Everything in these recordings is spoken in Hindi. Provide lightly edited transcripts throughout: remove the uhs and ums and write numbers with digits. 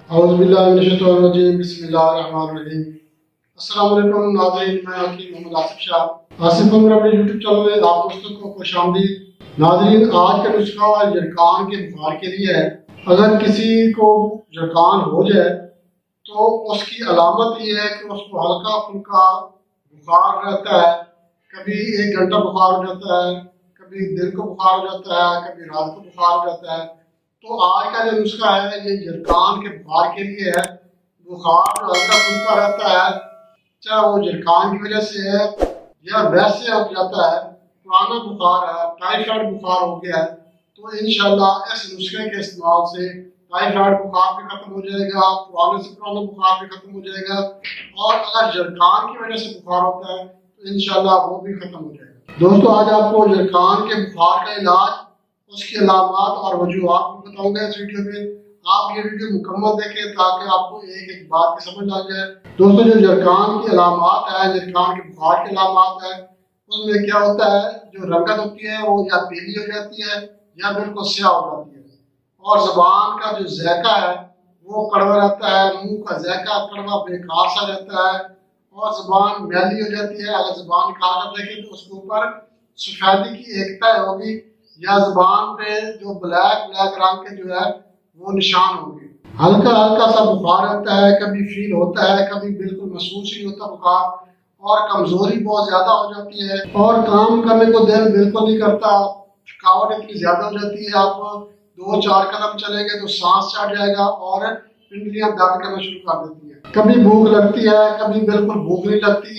बिस्मिल्लाहिर्रहमानिर्रहीम। अस्सलाम वालेकुम नाज़रीन, मैं आपकी मोहम्मद आसिफ शाह। आसिफ उमर अपने यूट्यूब चैनल में आप दोस्तों को खुशामदीद। नाज़रीन, आज का नुस्खा जरकान के बुखार के लिए है। अगर किसी को जरकान हो जाए तो उसकी अलामत ये है कि उसको हल्का फुल्का बुखार रहता है। कभी 1 घंटा बुखार हो जाता है, कभी दिन को बुखार हो जाता है, कभी रात को बुखार हो जाता है। तो आज का जो नुस्खा है ये जरकान के बुखार के लिए है। बुखार जो हल्का फुल्का रहता है, चाहे वो जरकान की वजह से है या वैसे हो जाता है, पुराना बुखार है, टाइफाइड बुखार हो गया है, तो इंशाल्लाह इस नुस्खे के इस्तेमाल से टाइफाइड बुखार भी खत्म हो जाएगा, पुराने से पुराना बुखार भी खत्म हो जाएगा। और अगर जरकान की वजह से बुखार होता है तो इंशाल्लाह वो भी खत्म हो जाएगा। दोस्तों, आज आपको जरकान के बुखार का इलाज, उसकी अलामत और वजूहात भी बताऊंगा इस वीडियो में। आप ये वीडियो मुकम्मल देखें ताकि आपको एक एक बात की समझ आ जाए। दोस्तों, जो जरकान की अलामत है, जरकान के बुखार की अलामत है, उसमें क्या होता है, जो रंगत होती है वो या पीली हो जाती है या बिल्कुल स्याह हो जाती है। और जबान का जो जायका है वो कड़वा रहता है, मुंह का जायका कड़वा बेकार सा रहता है और जबान मैली हो जाती है। अगर जबान खा कर देखें तो उसके ऊपर सफेदी की एक तय होगी या जुबान पे जो ब्लैक ब्लैक रंग के जो है वो निशान होंगे। हल्का हल्का सा बुखार रहता है, कभी फील होता है, कभी बिल्कुल महसूस नहीं होता बुखार। और कमजोरी बहुत ज्यादा हो जाती है और काम करने को दिल बिल्कुल नहीं करता। थकावट इतनी ज्यादा हो जाती है, आप 2-4 कदम चलेंगे तो सांस चढ़ जाएगा और पिंडलियां दर्द करना शुरू कर देती है। कभी भूख लगती है, कभी बिल्कुल भूख नहीं लगती,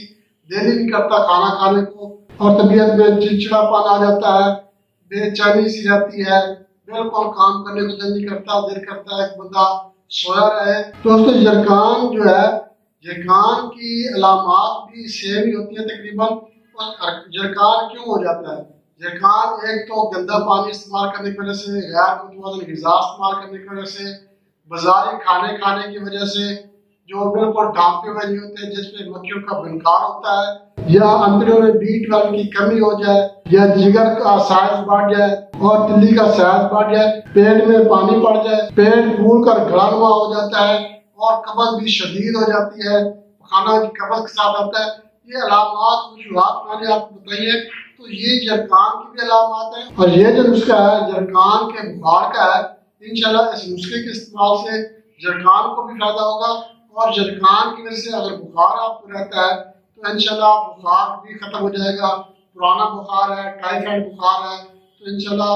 दिल ही नहीं करता खाना खाने को और तबीयत में चिड़चिड़ापन आ जाता है, बेचैनी सी रहती है, बिल्कुल काम करने को दिल नहीं करता, दिल करता है कि बंदा सोया रहे। दोस्तों, जरकान जो है, जरकान की अलामत भी सेम ही होती है तकरीबन। जरकान क्यों हो जाता है? जरकान एक तो गंदा पानी इस्तेमाल करने की वजह से, गैर मुतवाज़िन ग़िज़ा इस्तेमाल करने की वजह से, बाजारी खाने खाने की वजह से, जो बिल्कुल ढांपे हुए नहीं होते, जिसपे मक्खियों का बनकार होता है, या अंदरों में B12 की कमी हो जाए, या जिगर का साइज बढ़ जाए और तिल्ली का साइज बढ़ जाए, पेट में पानी पड़ जाए, पेट फूल कर गला हुआ हो जाता है और कब्ज़ भी शदीद हो जाती है, खाना की कब्ज़ के साथ आता है। ये अलामत वजूहात मैंने आपको बताइए, तो ये जरकान की भी अलामत है। और ये जो नुस्खा है जरकान के बुखार का है, इंशाल्लाह इस नुस्खे के इस्तेमाल से जरकान को भी फायदा होगा और जरकान की वजह से अगर बुखार आपको रहता है तो इंशाल्लाह बुखार भी खत्म हो जाएगा। पुराना बुखार है, टाइफाइड बुखार है, तो इंशाल्लाह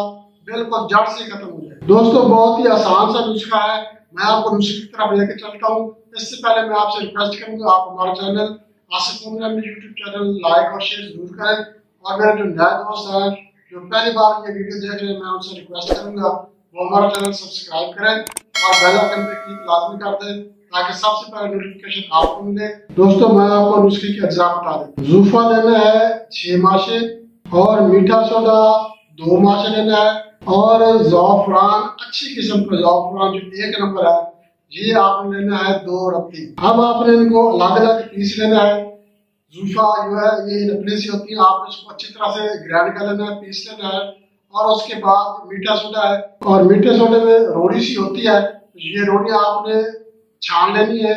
बिल्कुल जड़ से खत्म हो जाएगा। दोस्तों, बहुत ही आसान सा नुस्खा है, मैं आपको नुस्खे की तरफ लेकर चलता हूँ। इससे पहले मैं आपसे रिक्वेस्ट करूंगा, आप हमारा channel Asif Umar YouTube channel like और शेयर जरूर करें। और मेरे जो नए दोस्त हैं जो पहली बार ये वीडियो देख रहे हैं, मैं उनसे रिक्वेस्ट करूंगा वो हमारा चैनल सब्सक्राइब करें और बेल आइकन पे क्लिक लाजमी कर दें ताकि सबसे पहले नोटिफिकेशन आपको मिले। दोस्तों, मैं आपको नुस्खे के अज्जा बता दें। जूफा लेना है 6 माशे और मीठा सोडा 2 माशे लेना है और ज़ाफ़रान, अच्छी किस्म का ज़ाफ़रान जो 1 नंबर है, ये आपने लेना है 2 रत्ती। अब आपने इनको अलग अलग पीस लेना है। जूफा जो है ये लकड़ी सी होती है, आप इसको अच्छी तरह से ग्राइंड कर लेना है, पीस लेना है। और उसके बाद मीठा सोडा है और मीठे सोडे में रोड़ी सी होती है, ये रोड़ी आपने छान लेनी है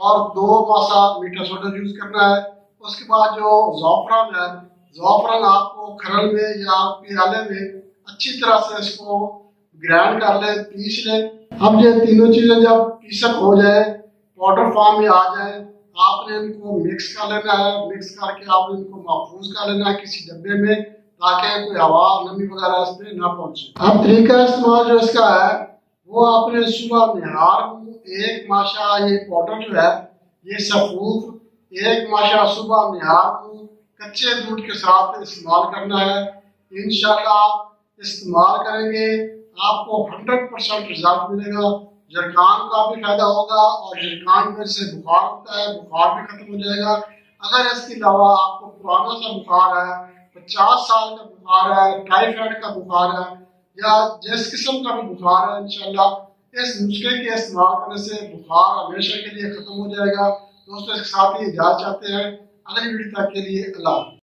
और 2 मासा मीठा सोडा यूज करना है। उसके बाद जो ज़ाफ़रान है, ज़ाफ़रान आपको खरल में या प्याले में अच्छी तरह से इसको ग्राइंड कर ले, पीस ले। अब ये तीनों चीजें जब पीसन हो जाए, पाउडर फॉर्म में आ जाए, आपने इनको मिक्स कर लेना है। मिक्स करके आपने इनको महफूज कर लेना है किसी डब्बे में ताकि कोई हवा नमी वगैरह इस पे ना पहुंचे। अब तरीका इस्तेमाल जो इसका है वो आपने सुबह निहार को 1 माशा ये पाउडर जो है ये सफूफ 1 माशा सुबह निहार को कच्चे दूध के साथ इस्तेमाल करना है। इंशाल्लाह इस्तेमाल करेंगे आपको 100% रिजल्ट मिलेगा। जरकान का भी फायदा होगा और जरकान में से बुखार होता है, बुखार भी खत्म हो जाएगा। अगर इसके अलावा आपको पुराना सा बुखार है, 50 साल का बुखार है, टाइफाइड का बुखार है या जिस किस्म का भी बुखार है, इंशाल्लाह इस नुस्खे के इस्तेमाल करने से बुखार हमेशा के लिए खत्म हो जाएगा। दोस्तों, इसके साथ ही इजाज़त चाहते हैं। अगली वीडियो तक के लिए अल्लाह।